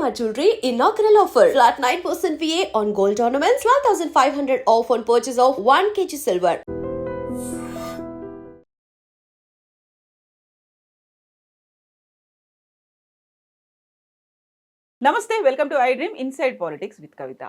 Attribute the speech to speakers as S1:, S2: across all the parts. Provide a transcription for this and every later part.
S1: Shalimar Jewelry inaugural offer. Flat 9% VA on gold ornaments, 12,500 off on purchase of 1 kg silver.
S2: నమస్తే, welcome to I dream inside politics with Kavitha.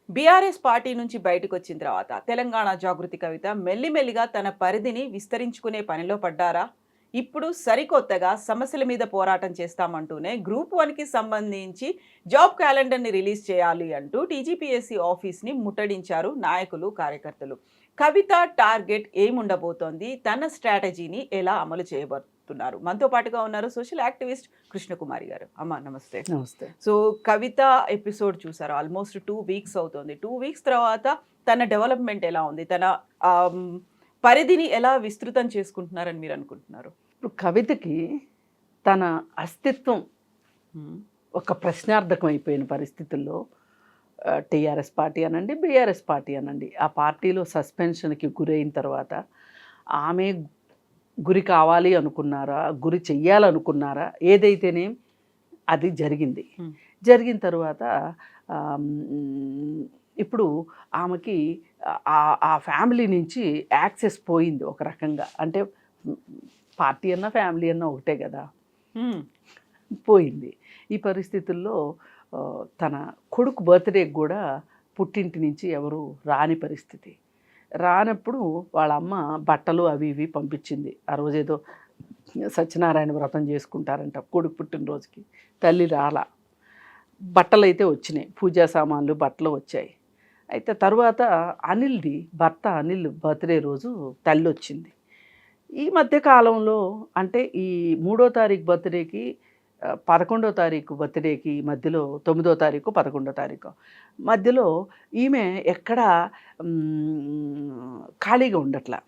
S2: BRS party నుంచి బయటకు వచ్చిన తర్వాత తెలంగాణ జాగృతి కవిత మెల్లిమెల్లిగా తన పరిధిని విస్తరించుకునే పనిలో పడ్డారా? ఇప్పుడు సరికొత్తగా సమస్యల మీద పోరాటం చేస్తామంటూనే గ్రూప్ 1కి సంబంధించి జాబ్ క్యాలెండర్ని రిలీజ్ చేయాలి అంటూ టీజీపీఎస్సీ ఆఫీస్ని ముట్టడించారు నాయకులు, కార్యకర్తలు. కవిత టార్గెట్ ఏముండబోతోంది? తన స్ట్రాటజీని ఎలా అమలు చేయబోతున్నారు? మనతో పాటుగా ఉన్నారు సోషల్ యాక్టివిస్ట్ కృష్ణకుమారి గారు. అమ్మ నమస్తే.
S3: నమస్తే.
S2: సో కవిత ఎపిసోడ్ చూసారు, ఆల్మోస్ట్ 2 వీక్స్ అవుతుంది. 2 వీక్స్ తర్వాత తన డెవలప్మెంట్ ఎలా ఉంది? తన పరిధిని ఎలా విస్తృతం చేసుకుంటున్నారని మీరు అనుకుంటున్నారు?
S3: ఇప్పుడు కవితకి తన అస్తిత్వం ఒక ప్రశ్నార్థకం అయిపోయిన పరిస్థితుల్లో టీఆర్ఎస్ పార్టీ అనండి, బీఆర్ఎస్ పార్టీ అనండి, ఆ పార్టీలో సస్పెన్షన్కి గురైన తర్వాత ఆమె గురి కావాలి అనుకున్నారా, గురి చెయ్యాలనుకున్నారా, ఏదైతేనే అది జరిగింది. జరిగిన తర్వాత ఇప్పుడు ఆమెకి ఆ ఫ్యామిలీ నుంచి యాక్సెస్ పోయింది ఒక రకంగా. అంటే పార్టీ అన్నా ఫ్యామిలీ అన్నా ఒకటే కదా, పోయింది. ఈ పరిస్థితుల్లో తన కొడుకు బర్త్డేకి కూడా పుట్టింటి నుంచి ఎవరు రాని పరిస్థితి. రానప్పుడు వాళ్ళ అమ్మ బట్టలు అవి ఇవి పంపించింది. ఆ రోజేదో సత్యనారాయణ వ్రతం చేసుకుంటారంట కొడుకు పుట్టినరోజుకి. తల్లి రాలా, బట్టలు అయితే వచ్చినాయి, పూజా సామాన్లు బట్టలు వచ్చాయి. అయితే తర్వాత అనిల్ది భర్త అనిల్ బర్త్డే రోజు తల్లి వచ్చింది. ఈ మధ్యకాలంలో అంటే ఈ 3వ తారీఖు బర్త్డేకి 11వ తారీఖు బర్త్డేకి మధ్యలో 9వ తారీఖు 11వ తారీఖు మధ్యలో ఈమె ఎక్కడ ఖాళీగా ఉండట్లా,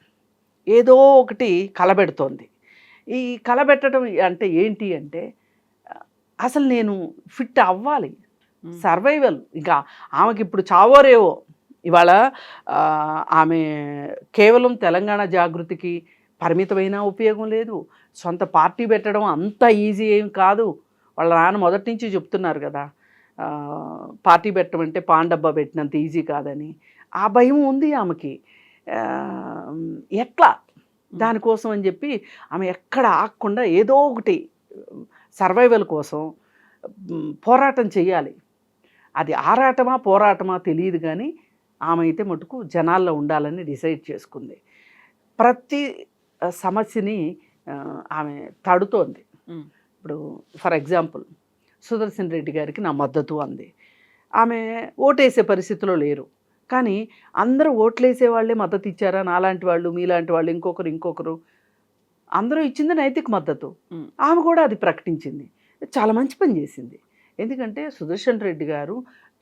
S3: ఏదో ఒకటి కలబెడుతోంది. ఈ కలబెట్టడం అంటే ఏంటి అంటే అసలు నేను ఫిట్ అవ్వాలి, సర్వైవల్. ఇంకా ఆమెకి ఇప్పుడు చావోరేవో. ఇవాళ ఆమె కేవలం తెలంగాణ జాగృతికి పరిమితమైన ఉపయోగం లేదు. సొంత పార్టీ పెట్టడం అంత ఈజీ ఏం కాదు. వాళ్ళ నాన్న మొదటి నుంచి చెప్తున్నారు కదా, పార్టీ పెట్టమంటే పాన్ డబ్బా పెట్టినంత ఈజీ కాదని. ఆ భయం ఉంది ఆమెకి. ఎట్లా దానికోసం అని చెప్పి ఆమె ఎక్కడ ఆగకుండా ఏదో ఒకటి సర్వైవల్ కోసం పోరాటం చెయ్యాలి. అది ఆరాటమా పోరాటమా తెలియదు, కానీ ఆమె అయితే మటుకు జనాల్లో ఉండాలని డిసైడ్ చేసుకుంది. ప్రతి సమస్యని ఆమె తడుతోంది. ఇప్పుడు ఫర్ ఎగ్జాంపుల్ సుదర్శన్ రెడ్డి గారికి నా మద్దతు అంది. ఆమె ఓటేసే పరిస్థితిలో లేరు, కానీ అందరూ ఓట్లేసే వాళ్ళే మద్దతు ఇచ్చారా? నాలాంటి వాళ్ళు, మీలాంటి వాళ్ళు, ఇంకొకరు అందరూ ఇచ్చింది నైతిక మద్దతు. ఆమె కూడా అది ప్రకటించింది. చాలా మంచి పని చేసింది. ఎందుకంటే సుదర్శన్ రెడ్డి గారు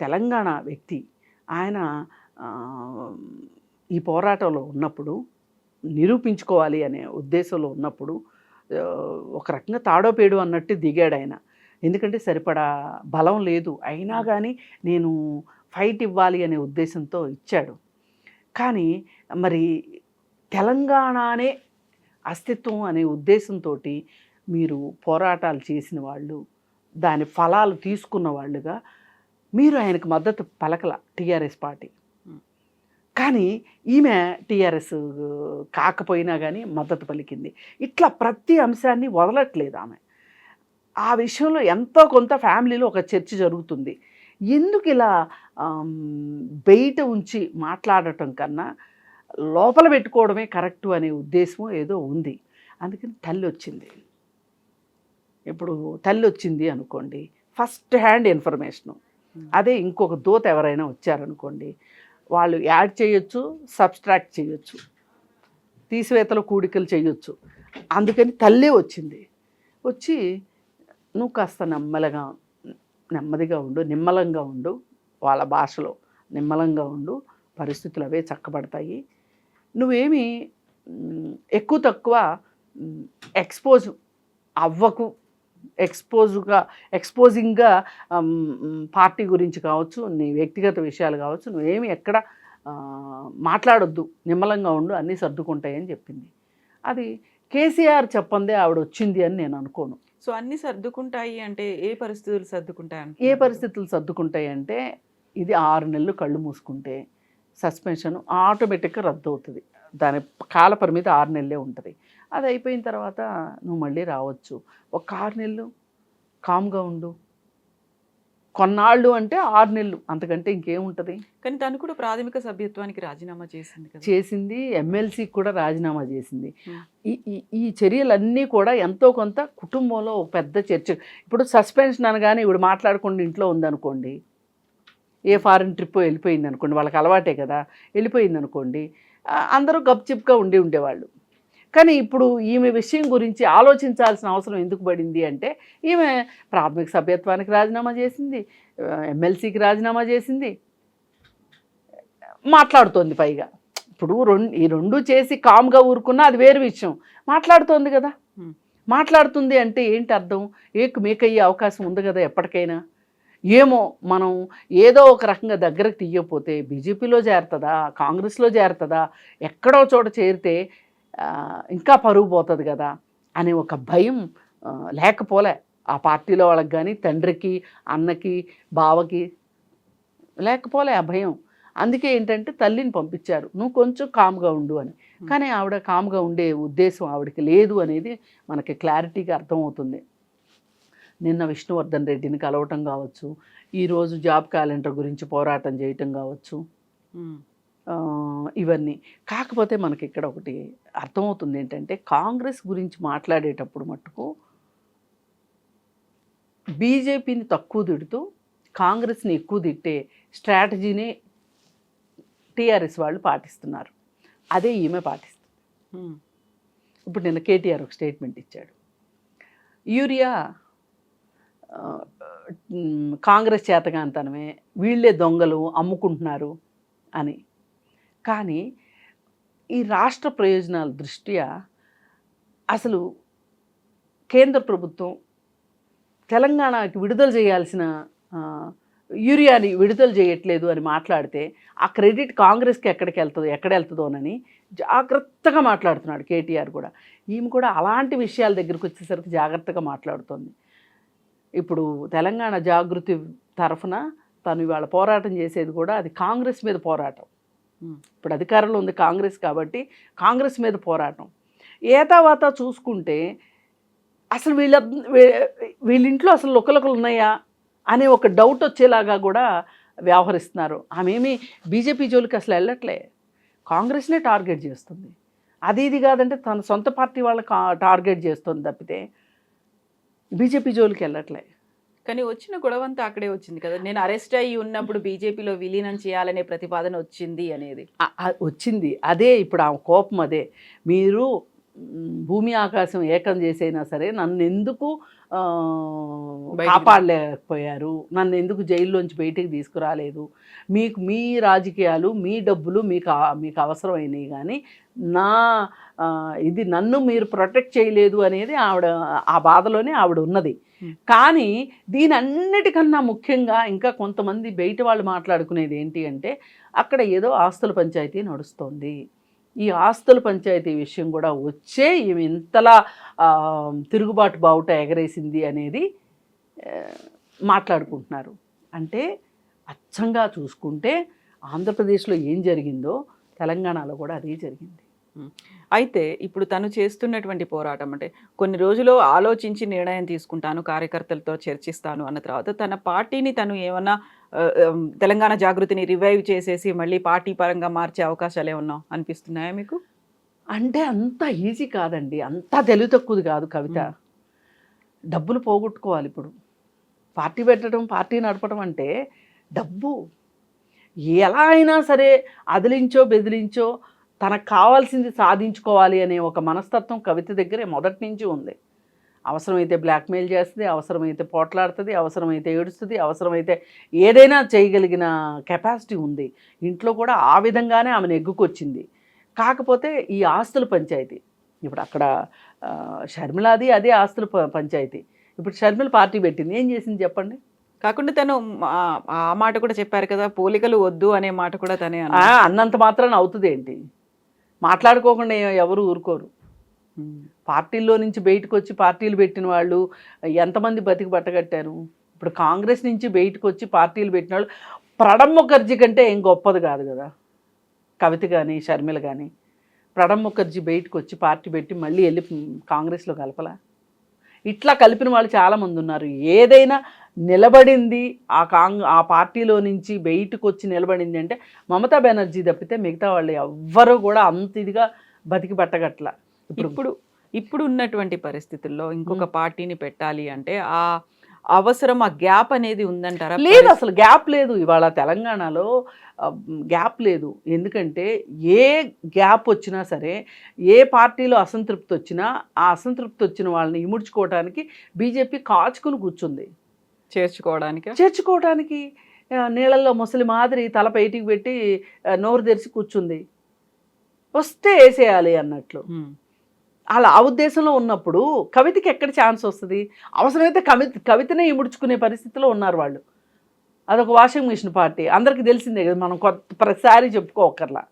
S3: తెలంగాణ వ్యక్తి. ఆయన ఈ పోరాటంలో ఉన్నప్పుడు, నిరూపించుకోవాలి అనే ఉద్దేశంలో ఉన్నప్పుడు ఒక రకంగా తాడోపేడు అన్నట్టు దిగాడు ఆయన. ఎందుకంటే సరిపడా బలం లేదు, అయినా కానీ నేను ఫైట్ ఇవ్వాలి అనే ఉద్దేశంతో ఇచ్చాడు. కానీ మరి తెలంగాణనే అస్తిత్వం అనే ఉద్దేశంతో మీరు పోరాటాలు చేసిన వాళ్ళు, దాని ఫలాలు తీసుకున్న వాళ్ళుగా మీరు ఆయనకు మద్దతు పలకల టీఆర్ఎస్ పార్టీ. కానీ ఈమె టీఆర్ఎస్ కాకపోయినా కానీ మద్దతు పలికింది. ఇట్లా ప్రతి అంశాన్ని వదలట్లేదు ఆమె. ఆ విషయంలో ఎంతో కొంత ఫ్యామిలీలో ఒక చర్చ జరుగుతుంది. ఎందుకు ఇలా బయట ఉంచి మాట్లాడటం కన్నా లోపల పెట్టుకోవడమే కరెక్టు అనే ఉద్దేశం ఏదో ఉంది. అందుకని తల్లి వచ్చింది. ఇప్పుడు తల్లి వచ్చింది అనుకోండి, ఫస్ట్ హ్యాండ్ ఇన్ఫర్మేషను. అదే ఇంకొక దూత ఎవరైనా వచ్చారనుకోండి, వాళ్ళు యాడ్ చేయొచ్చు, సబ్స్ట్రాక్ట్ చేయొచ్చు, తీసివేతలు కూడికలు చేయొచ్చు. అందుకని తల్లే వచ్చింది. వచ్చి నువ్వు కాస్త నెమ్మదిగా ఉండు, నిమ్మలంగా ఉండు, వాళ్ళ భాషలో నిమ్మలంగా ఉండు, పరిస్థితులు అవే చక్కబడతాయి. నువ్వేమి ఎక్కువ తక్కువ ఎక్స్పోజ్ అవ్వకు, ఎక్స్పోజింగ్గా పార్టీ గురించి కావచ్చు, నీ వ్యక్తిగత విషయాలు కావచ్చు, నువ్వేమి ఎక్కడ మాట్లాడొద్దు, నిమ్మలంగా ఉండు, అన్నీ సర్దుకుంటాయని చెప్పింది. అది కేసీఆర్ చెప్పందే ఆవిడ వచ్చింది అని నేను అనుకోను.
S2: సో అన్ని సర్దుకుంటాయి అంటే ఏ పరిస్థితులు సర్దుకుంటాయి
S3: ఏ
S2: అంటున్నారు?
S3: పరిస్థితులు సర్దుకుంటాయి అంటే ఇది 6 నెలలు కళ్ళు మూసుకుంటే సస్పెన్షన్ ఆటోమేటిక్గా రద్దు అవుతుంది. దాని కాల పరిమితి 6 నెలలే ఉంటుంది. అది అయిపోయిన తర్వాత నువ్వు మళ్ళీ రావచ్చు. ఒక 6 నెలలు కామ్గా ఉండు. కొన్నాళ్ళు అంటే 6 నెలలు, అంతకంటే ఇంకేముంటుంది.
S2: కానీ తను కూడా ప్రాథమిక సభ్యత్వానికి రాజీనామా చేసింది కదా.
S3: చేసింది, ఎమ్మెల్సీకి కూడా రాజీనామా చేసింది.
S2: Hmm.
S3: ఈ ఈ ఈ చర్యలన్నీ కూడా ఎంతో కొంత కుటుంబంలో ఒక పెద్ద చర్చ. ఇప్పుడు సస్పెన్షన్ అనగానే ఇప్పుడు మాట్లాడకుండా ఇంట్లో ఉందనుకోండి, ఏ ఫారిన్ ట్రిప్ వెళ్ళిపోయింది అనుకోండి, వాళ్ళకి అలవాటే కదా, వెళ్ళిపోయింది అనుకోండి, అందరూ గప్చిప్గా ఉండేవాళ్ళు. కానీ ఇప్పుడు ఈమె విషయం గురించి ఆలోచించాల్సిన అవసరం ఎందుకు పడింది అంటే, ఈమె ప్రాథమిక సభ్యత్వానికి రాజీనామా చేసింది, ఎమ్మెల్సీకి రాజీనామా చేసింది, మాట్లాడుతోంది. పైగా ఇప్పుడు ఈ రెండు చేసి కామ్గా ఊరుకున్నా అది వేరు విషయం. మాట్లాడుతోంది కదా. మాట్లాడుతుంది అంటే ఏంటి అర్థం? మేకయ్యే అవకాశం ఉంది కదా ఎప్పటికైనా. ఏమో మనం ఏదో ఒక రకంగా దగ్గరకు తీయకపోతే బీజేపీలో చేరుతుందా, కాంగ్రెస్లో చేరుతుందా, ఎక్కడో చోట చేరితే ఇంకా పరుగు పోతుంది కదా అనే ఒక భయం లేకపోలే ఆ పార్టీలో వాళ్ళకి కానీ, తండ్రికి, అన్నకి, బావకి లేకపోలే ఆ భయం. అందుకే ఏంటంటే తల్లిని పంపించారు, నువ్వు కొంచెం కామ్గా ఉండు అని. కానీ ఆవిడ కామ్గా ఉండే ఉద్దేశం ఆవిడకి లేదు అనేది మనకి క్లారిటీగా అర్థమవుతుంది. నిన్న విష్ణువర్ధన్ రెడ్డిని కలవటం కావచ్చు, ఈరోజు జాబ్ క్యాలెండర్ గురించి పోరాటం చేయటం కావచ్చు, ఇవన్నీ. కాకపోతే మనకి ఇక్కడ ఒకటి అర్థమవుతుంది ఏంటంటే, కాంగ్రెస్ గురించి మాట్లాడేటప్పుడు మట్టుకు బీజేపీని తక్కువ తిడుతూ కాంగ్రెస్ని ఎక్కువ తిట్టే స్ట్రాటజీని టీఆర్ఎస్ వాళ్ళు పాటిస్తున్నారు. అదే ఈమె పాటిస్తుంది. ఇప్పుడు నిన్న కేటీఆర్ ఒక స్టేట్మెంట్ ఇచ్చాడు, యూరియా కాంగ్రెస్ చేతగాంతనమే, వీళ్ళే దొంగలు అమ్ముకుంటున్నారు అని. కానీ ఈ రాష్ట్ర ప్రయోజనాల దృష్ట్యా అసలు కేంద్ర ప్రభుత్వం తెలంగాణకి విడుదల చేయాల్సిన యూరియాని విడుదల చేయట్లేదు అని మాట్లాడితే ఆ క్రెడిట్ కాంగ్రెస్కి ఎక్కడ వెళ్తుందోనని జాగ్రత్తగా మాట్లాడుతున్నాడు కేటీఆర్ కూడా. ఈమె కూడా అలాంటి విషయాల దగ్గరికి వచ్చేసరికి జాగ్రత్తగా మాట్లాడుతుంది. ఇప్పుడు తెలంగాణ జాగృతి తరఫున తను ఇవాళ పోరాటం చేసేది కూడా అది కాంగ్రెస్ మీద పోరాటం. ఇప్పుడు అధికారంలో ఉంది కాంగ్రెస్ కాబట్టి కాంగ్రెస్ మీద పోరాటం. ఏతావాత చూసుకుంటే అసలు వీళ్ళింట్లో అసలు లొక్కలొక్కలు ఉన్నాయా అనే ఒక డౌట్ వచ్చేలాగా కూడా వ్యవహరిస్తున్నారు. ఆమెమి బీజేపీ జోలికి అసలు వెళ్ళట్లే, కాంగ్రెస్నే టార్గెట్ చేస్తుంది. అది ఇది కాదంటే తన సొంత పార్టీ వాళ్ళకి టార్గెట్ చేస్తుంది తప్పితే బీజేపీ జోలికి వెళ్ళట్లే.
S2: కానీ వచ్చిన గొడవంతా అక్కడే వచ్చింది కదా, నేను అరెస్ట్ అయ్యి ఉన్నప్పుడు బీజేపీలో విలీనం చేయాలనే ప్రతిపాదన వచ్చింది అనేది
S3: వచ్చింది. అదే ఇప్పుడు ఆ కోపం అదే. మీరు భూమి ఆకాశం ఏకం చేసైనా సరే నన్ను ఎందుకు కాపాడలేకపోయారు, నన్ను ఎందుకు జైల్లోంచి బయటికి తీసుకురాలేదు, మీ రాజకీయాలు, మీ డబ్బులు మీకు అవసరమైనవి, కానీ నన్ను మీరు ప్రొటెక్ట్ చేయలేదు అనేది ఆవిడ ఆ బాధలోనే ఆవిడ ఉన్నది. కానీ దీని అన్నిటికన్నా ముఖ్యంగా ఇంకా కొంతమంది బయట వాళ్ళు మాట్లాడుకునేది ఏంటి అంటే, అక్కడ ఏదో ఆస్తుల పంచాయతీ నడుస్తోంది, ఈ ఆస్తుల పంచాయతీ విషయం కూడా వచ్చే ఈమె ఇంతలా తిరుగుబాటు బావుట ఎగరేసింది అనేది మాట్లాడుకుంటున్నారు. అంటే అచ్చంగా చూసుకుంటే ఆంధ్రప్రదేశ్లో ఏం జరిగిందో తెలంగాణలో కూడా అదే జరిగింది.
S2: అయితే ఇప్పుడు తను చేస్తున్నటువంటి పోరాటం అంటే కొన్ని రోజులు ఆలోచించి నిర్ణయం తీసుకుంటాను, కార్యకర్తలతో చర్చిస్తాను అన్న తర్వాత తన పార్టీని తను ఏమన్నా తెలంగాణ జాగృతిని రివైవ్ చేసేసి మళ్ళీ పార్టీ పరంగా మార్చే అవకాశాలు ఏమన్నా అనిపిస్తున్నాయా మీకు?
S3: అంటే అంత ఈజీ కాదండి, అంత తెలివి తక్కువది కాదు కవిత. డబ్బులు పోగొట్టుకోవాలి. ఇప్పుడు పార్టీ పెట్టడం, పార్టీ నడపడం అంటే డబ్బు ఎలా అయినా సరే అదిలించో బెదిలించో తనకు కావాల్సింది సాధించుకోవాలి అనే ఒక మనస్తత్వం కవిత దగ్గరే మొదటి నుంచి ఉంది. అవసరమైతే బ్లాక్మెయిల్ చేస్తుంది, అవసరమైతే పోట్లాడుతుంది, అవసరమైతే ఏడుస్తుంది, అవసరమైతే ఏదైనా చేయగలిగిన కెపాసిటీ ఉంది. ఇంట్లో కూడా ఆ విధంగానే ఆమె నెగ్గుకొచ్చింది. కాకపోతే ఈ ఆస్తుల పంచాయతీ ఇప్పుడు అక్కడ షర్మిలాది అదే ఆస్తుల పంచాయతీ. ఇప్పుడు షర్మిల పార్టీ పెట్టింది, ఏం చేసింది చెప్పండి?
S2: కాకుండా తను ఆ మాట కూడా చెప్పారు కదా, పోలికలు వద్దు అనే మాట కూడా తనే
S3: అన్నంత మాత్రాన అవుతుంది ఏంటి? మాట్లాడుకోకుండా ఎవరు ఊరుకోరు. పార్టీల్లో నుంచి బయటకు వచ్చి పార్టీలు పెట్టిన వాళ్ళు ఎంతమంది బతికి బట్టగట్టారు? ఇప్పుడు కాంగ్రెస్ నుంచి బయటకు వచ్చి పార్టీలు పెట్టిన వాళ్ళు ప్రణబ్ ముఖర్జీ కంటే ఏం గొప్పది కాదు కదా కవిత కానీ షర్మిల కానీ. ప్రణబ్ ముఖర్జీ బయటకు వచ్చి పార్టీ పెట్టి మళ్ళీ వెళ్ళి కాంగ్రెస్లో కలపలా? ఇట్లా కలిపిన వాళ్ళు చాలామంది ఉన్నారు. ఏదైనా నిలబడింది ఆ పార్టీలో నుంచి బయటకు వచ్చి నిలబడింది అంటే మమతా బెనర్జీ తప్పితే మిగతా వాళ్ళు ఎవ్వరూ కూడా అంత ఇదిగా బతికి పట్టగట్ల.
S2: ఇప్పుడు ఉన్నటువంటి పరిస్థితుల్లో ఇంకొక పార్టీని పెట్టాలి అంటే ఆ అవసరం, ఆ గ్యాప్ అనేది ఉందంటారా?
S3: లేదు, అసలు గ్యాప్ లేదు. ఇవాళ తెలంగాణలో గ్యాప్ లేదు. ఎందుకంటే ఏ గ్యాప్ వచ్చినా సరే, ఏ పార్టీలో అసంతృప్తి వచ్చినా ఆ అసంతృప్తి వచ్చిన వాళ్ళని ఇముడ్చుకోవడానికి బీజేపీ కాచుకుని కూర్చుంది. చేర్చుకోవడానికి నీళ్ళల్లో ముసలి మాదిరి తల బయటికి పెట్టి నోరు తెరిచి కూర్చుంది. వస్తే వేసేయాలి అన్నట్లు. అలా ఆ ఉద్దేశంలో ఉన్నప్పుడు కవితకి ఎక్కడ ఛాన్స్ వస్తుంది? అవసరమైతే కవితనే ఇముడ్చుకునే పరిస్థితిలో ఉన్నారు వాళ్ళు. అదొక వాషింగ్ మిషన్ పార్టీ, అందరికీ తెలిసిందే కదా, మనం ప్రతిసారి చెప్పుకోకర్లా.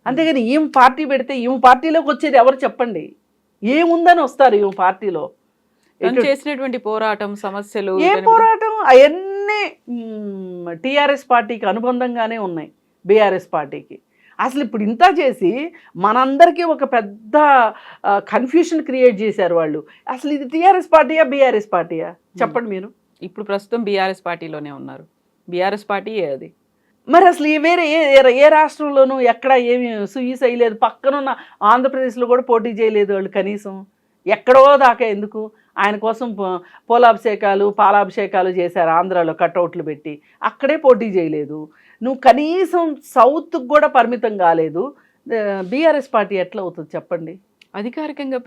S3: అంతేగాని ఈమె పార్టీ పెడితే ఈమె పార్టీలోకి వచ్చేది ఎవరు చెప్పండి? ఏముందని వస్తారు ఈమె పార్టీలో?
S2: చేసినటువంటి పోరాటం, సమస్యలు,
S3: ఏ పోరాటం అవన్నీ టీఆర్ఎస్ పార్టీకి అనుబంధంగానే ఉన్నాయి, బీఆర్ఎస్ పార్టీకి. అసలు ఇప్పుడు ఇంత చేసి మనందరికీ ఒక పెద్ద కన్ఫ్యూషన్ క్రియేట్ చేశారు వాళ్ళు. అసలు ఇది టీఆర్ఎస్ పార్టీయా బీఆర్ఎస్ పార్టీయా చెప్పండి మీరు?
S2: ఇప్పుడు ప్రస్తుతం బీఆర్ఎస్ పార్టీలోనే ఉన్నారు. బీఆర్ఎస్ పార్టీ అది.
S3: మరి అసలు వేరే ఏ రాష్ట్రంలోనూ ఎక్కడ ఏమి సుయి చేయలేదు. పక్కనున్న ఆంధ్రప్రదేశ్లో కూడా పోటీ చేయలేదు వాళ్ళు కనీసం. ఎక్కడో దాకా ఎందుకు? ఆయన కోసం పూలాభిషేకాలు పాలాభిషేకాలు చేశారు ఆంధ్రాలో, కట్అవుట్లు పెట్టి. అక్కడే పోటీ చేయలేదు. నువ్వు కనీసం సౌత్కి కూడా పరిమితం కాలేదు. బీఆర్ఎస్ పార్టీ ఎట్లా అవుతుంది చెప్పండి?
S2: అధికారికంగా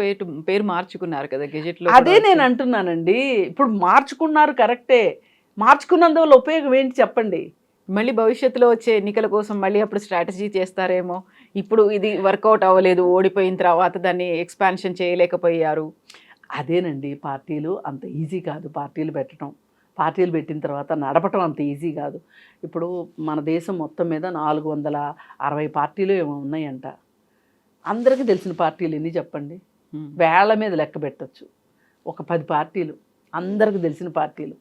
S2: పేరు మార్చుకున్నారు కదా గెజెట్లో.
S3: అదే నేను అంటున్నానండి. ఇప్పుడు మార్చుకున్నారు కరెక్టే. మార్చుకున్నందువల్ల ఉపయోగం ఏంటి చెప్పండి?
S2: మళ్ళీ భవిష్యత్తులో వచ్చే ఎన్నికల కోసం మళ్ళీ అప్పుడు స్ట్రాటజీ చేస్తారేమో. ఇప్పుడు ఇది వర్కౌట్ అవ్వలేదు, ఓడిపోయిన తర్వాత దాన్ని ఎక్స్పాన్షన్ చేయలేకపోయారు.
S3: అదేనండి, పార్టీలు అంత ఈజీ కాదు. పార్టీలు పెట్టిన తర్వాత నడపటం అంత ఈజీ కాదు. ఇప్పుడు మన దేశం మొత్తం మీద 460 పార్టీలు ఏమో ఉన్నాయంట. అందరికీ తెలిసిన పార్టీలు ఎన్ని చెప్పండి? వేళ్ల మీద లెక్క పెట్టచ్చు. ఒక 10 పార్టీలు అందరికీ తెలిసిన పార్టీలు.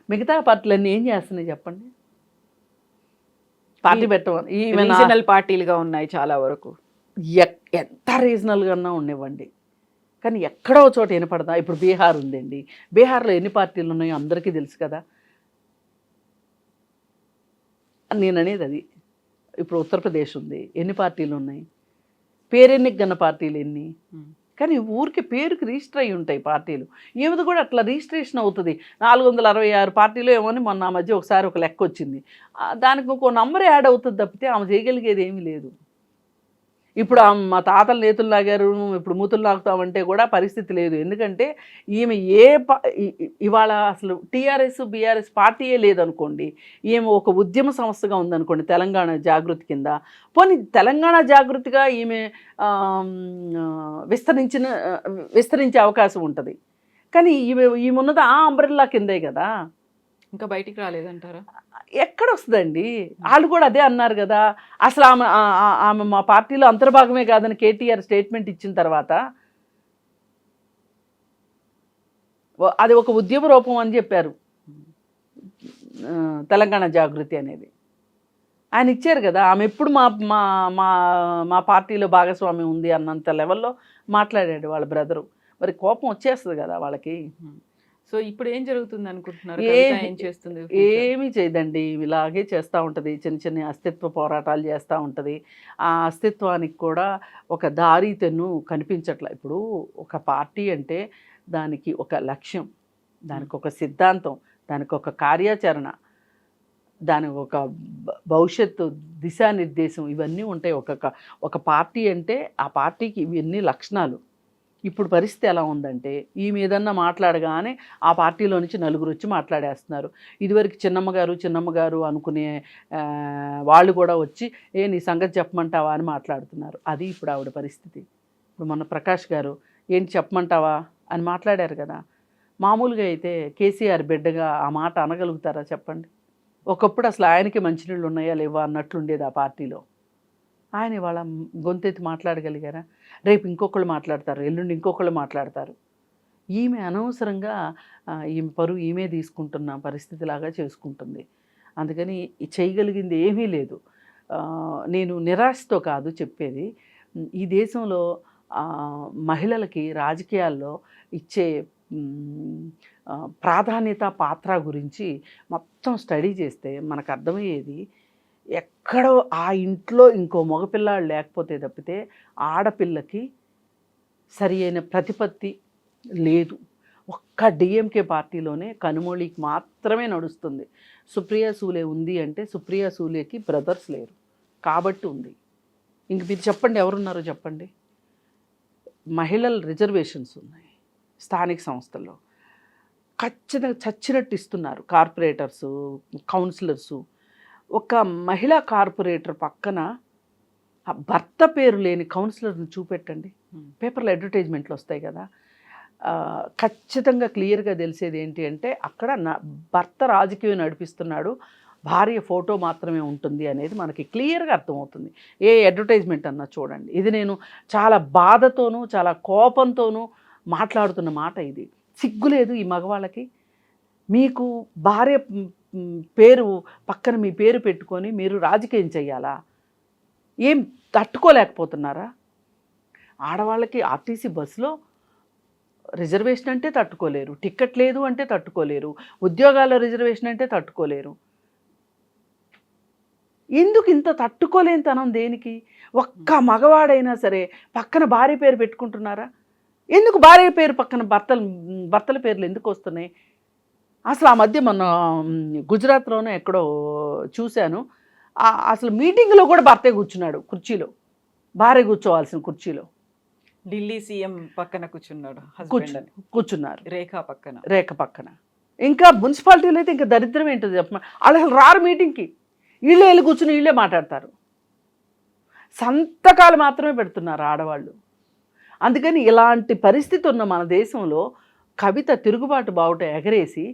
S3: మిగతా పార్టీలన్నీ ఏం చేస్తున్నాయి చెప్పండి? పార్టీ పెట్టమని
S2: రీజనల్ పార్టీలుగా ఉన్నాయి చాలా వరకు.
S3: ఎంత రీజనల్గా ఉండేవ్వండి, కానీ ఎక్కడో చోట వినపడదా? ఇప్పుడు బీహార్ ఉందండి. బీహార్లో ఎన్ని పార్టీలు ఉన్నాయో అందరికీ తెలుసు కదా. నేను అనేది అది. ఇప్పుడు ఉత్తరప్రదేశ్ ఉంది, ఎన్ని పార్టీలు ఉన్నాయి? పేరెన్నిక గన్న పార్టీలు ఎన్ని? కానీ ఊరికి పేరుకి రిజిస్టర్ అయి ఉంటాయి పార్టీలు. ఏమిది కూడా అట్లా రిజిస్ట్రేషన్ అవుతుంది. 466 పార్టీలు ఏమో అని మొన్న మధ్య ఒకసారి ఒక లెక్క వచ్చింది. దానికి ఇంకో నంబర్ యాడ్ అవుతుంది తప్పితే ఆమె చేయగలిగేది ఏమీ లేదు. ఇప్పుడు మా తాతల నేతులు లాగారు, ఇప్పుడు మూతులు లాగుతామంటే కూడా పరిస్థితి లేదు. ఎందుకంటే ఈమె ఇవాళ అసలు టీఆర్ఎస్ బీఆర్ఎస్ పార్టీయే లేదనుకోండి, ఈమె ఒక ఉద్యమ సంస్థగా ఉందనుకోండి తెలంగాణ జాగృతి కింద. పోనీ తెలంగాణ జాగృతిగా ఈమె విస్తరించే అవకాశం ఉంటుంది. కానీ ఈమె ఉన్నది ఆ అంబ్రెల్లా కిందే కదా,
S2: ఇంకా బయటికి రాలేదంటారా?
S3: ఎక్కడ వస్తుందండి? వాళ్ళు కూడా అదే అన్నారు కదా. అసలు ఆమె మా పార్టీలో అంతర్భాగమే కాదని కేటీఆర్ స్టేట్మెంట్ ఇచ్చిన తర్వాత అది ఒక ఉద్యమ రూపం అని చెప్పారు తెలంగాణ జాగృతి అనేది. ఆయన ఇచ్చారు కదా. ఆమె ఎప్పుడు మా మా మా పార్టీలో భాగస్వామ్యం ఉంది అన్నంత లెవెల్లో మాట్లాడాడు వాళ్ళ బ్రదరు. మరి కోపం వచ్చేస్తుంది కదా వాళ్ళకి.
S2: సో ఇప్పుడు ఏం జరుగుతుంది అనుకుంటున్నారు? ఏం చేస్తుంది?
S3: ఏమీ చేయదండి, ఇలాగే చేస్తూ ఉంటుంది. చిన్న చిన్న అస్తిత్వ పోరాటాలు చేస్తూ ఉంటుంది. ఆ అస్తిత్వానికి కూడా ఒక దారి తెన్ను కనిపించట్ల. ఇప్పుడు ఒక పార్టీ అంటే దానికి ఒక లక్ష్యం, దానికి ఒక సిద్ధాంతం, దానికి ఒక కార్యాచరణ, దానికి ఒక భవిష్యత్తు దిశానిర్దేశం ఇవన్నీ ఉంటాయి. ఒక పార్టీ అంటే ఆ పార్టీకి ఇవన్నీ లక్షణాలు. ఇప్పుడు పరిస్థితి ఎలా ఉందంటే ఈమె ఏదన్నా మాట్లాడగానే ఆ పార్టీలో నుంచి నలుగురు వచ్చి మాట్లాడేస్తున్నారు. ఇదివరకు చిన్నమ్మ గారు అనుకునే వాళ్ళు కూడా వచ్చి నీ సంగతి చెప్పమంటావా అని మాట్లాడుతున్నారు. అది ఇప్పుడు ఆవిడ పరిస్థితి. ఇప్పుడు మొన్న ప్రకాష్ గారు ఏంటి చెప్పమంటావా అని మాట్లాడారు కదా. మామూలుగా అయితే కేసీఆర్ బిడ్డగా ఆ మాట అనగలుగుతారా చెప్పండి? ఒకప్పుడు అసలు ఆయనకి మంచినీళ్ళు ఉన్నాయా లేవా అన్నట్లుండేది ఆ పార్టీలో. ఆయన ఇవాళ గొంతెత్తి మాట్లాడగలిగారా? రేపు ఇంకొకళ్ళు మాట్లాడతారు, ఎల్లుండి ఇంకొకళ్ళు మాట్లాడతారు. ఈమె అనవసరంగా ఈమె పరువు ఈమె తీసుకుంటున్న పరిస్థితిలాగా చేసుకుంటుంది. అందుకని చేయగలిగింది ఏమీ లేదు. నేను నిరాశతో కాదు చెప్పేది, ఈ దేశంలో మహిళలకి రాజకీయాల్లో ఇచ్చే ప్రాధాన్యత పాత్ర గురించి మొత్తం స్టడీ చేస్తే మనకు అర్థమయ్యేది, ఎక్కడో ఆ ఇంట్లో ఇంకో మగపిల్లాడు లేకపోతే తప్పితే ఆడపిల్లకి సరి అయిన ప్రతిపత్తి లేదు. ఒక్క డిఎంకే పార్టీలోనే కనుమొళికి మాత్రమే నడుస్తుంది. సుప్రియా సూలే ఉంది అంటే సుప్రియా సూలేకి బ్రదర్స్ లేరు కాబట్టి ఉంది. ఇంక మీరు చెప్పండి, ఎవరున్నారో చెప్పండి. మహిళల రిజర్వేషన్స్ ఉన్నాయి స్థానిక సంస్థల్లో, ఖచ్చితంగా చచ్చినట్టు ఇస్తున్నారు కార్పొరేటర్సు, కౌన్సిలర్సు. ఒక మహిళా కార్పొరేటర్ పక్కన భర్త పేరు లేని కౌన్సిలర్ని చూపెట్టండి, పేపర్లో అడ్వర్టైజ్మెంట్లు వస్తాయి కదా. ఖచ్చితంగా క్లియర్గా తెలిసేది ఏంటి అంటే అక్కడ భర్త రాజకీయం నడిపిస్తున్నాడు, భార్య ఫోటో మాత్రమే ఉంటుంది అనేది మనకి క్లియర్గా అర్థమవుతుంది. ఏ అడ్వర్టైజ్మెంట్ అన్నా చూడండి. ఇది నేను చాలా బాధతోనూ చాలా కోపంతోనూ మాట్లాడుతున్న మాట. ఇది సిగ్గులేదు ఈ మగవాళ్ళకి? మీకు భార్య పేరు పక్కన మీ పేరు పెట్టుకొని మీరు రాజకీయం చెయ్యాలా? ఏం తట్టుకోలేకపోతున్నారా? ఆడవాళ్ళకి ఆర్టీసీ బస్సులో రిజర్వేషన్ అంటే తట్టుకోలేరు, టికెట్ లేదు అంటే తట్టుకోలేరు, ఉద్యోగాల రిజర్వేషన్ అంటే తట్టుకోలేరు. ఎందుకు ఇంత తట్టుకోలేనితనం దేనికి? ఒక్క మగవాడైనా సరే పక్కన భార్య పేరు పెట్టుకుంటున్నారా? ఎందుకు భార్య పేరు పక్కన భర్తల పేర్లు ఎందుకు వస్తున్నాయి? అసలు ఆ మధ్య మొన్న గుజరాత్లోనే ఎక్కడో చూశాను, అసలు మీటింగ్లో కూడా భర్తే కూర్చున్నాడు కుర్చీలో, భార్య కూర్చోవాల్సిన కుర్చీలో.
S2: ఢిల్లీ సీఎం పక్కన కూర్చున్నారు.
S3: రేఖ పక్కన. ఇంకా మున్సిపాలిటీలో అయితే ఇంకా దరిద్రం ఏంటో చెప్ప, వాళ్ళు అసలు రారు మీటింగ్కి, వీళ్ళే వెళ్ళి కూర్చుని వీళ్ళే మాట్లాడతారు. సంతకాలు మాత్రమే పెడుతున్నారు ఆడవాళ్ళు. అందుకని ఇలాంటి పరిస్థితి ఉన్న మన దేశంలో కవిత తిరుగుబాటు బావుట ఎగరేసి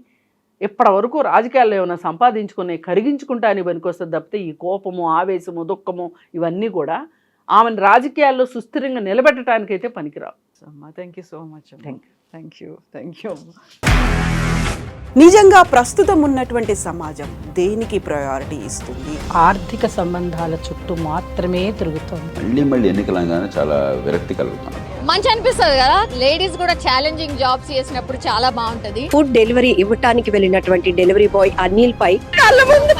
S3: ఇప్పటి వరకు రాజకీయాల్లో ఏమైనా సంపాదించుకుని కరిగించుకుంటా అని పనికొస్తుంది తప్పితే ఈ కోపము, ఆవేశము, దుఃఖము ఇవన్నీ కూడా ఆమెను రాజకీయాల్లో సుస్థిరంగా నిలబెట్టడానికైతే పనికిరావు.
S2: Thank you so much. Thank you.
S4: నిజంగా ప్రస్తుతం ఉన్నటువంటి సమాజం దేనికి ప్రయారిటీ ఇస్తుంది?
S5: ఆర్థిక సంబంధాల చుట్టూ మాత్రమే తిరుగుతుంది.
S6: మళ్ళీ ఎన్నికలంగానే చాలా విరక్తి కలుగుతున్నాం.
S7: మంచి అనిపిస్తుంది కదా, లేడీస్ కూడా ఛాలెంజింగ్ జాబ్స్ చేసినప్పుడు చాలా బాగుంటది.
S8: ఫుడ్ డెలివరీ ఇవ్వటానికి వెళ్ళినటువంటి డెలివరీ బాయ్ అనిల్ పై
S4: కళ్ళ ముందు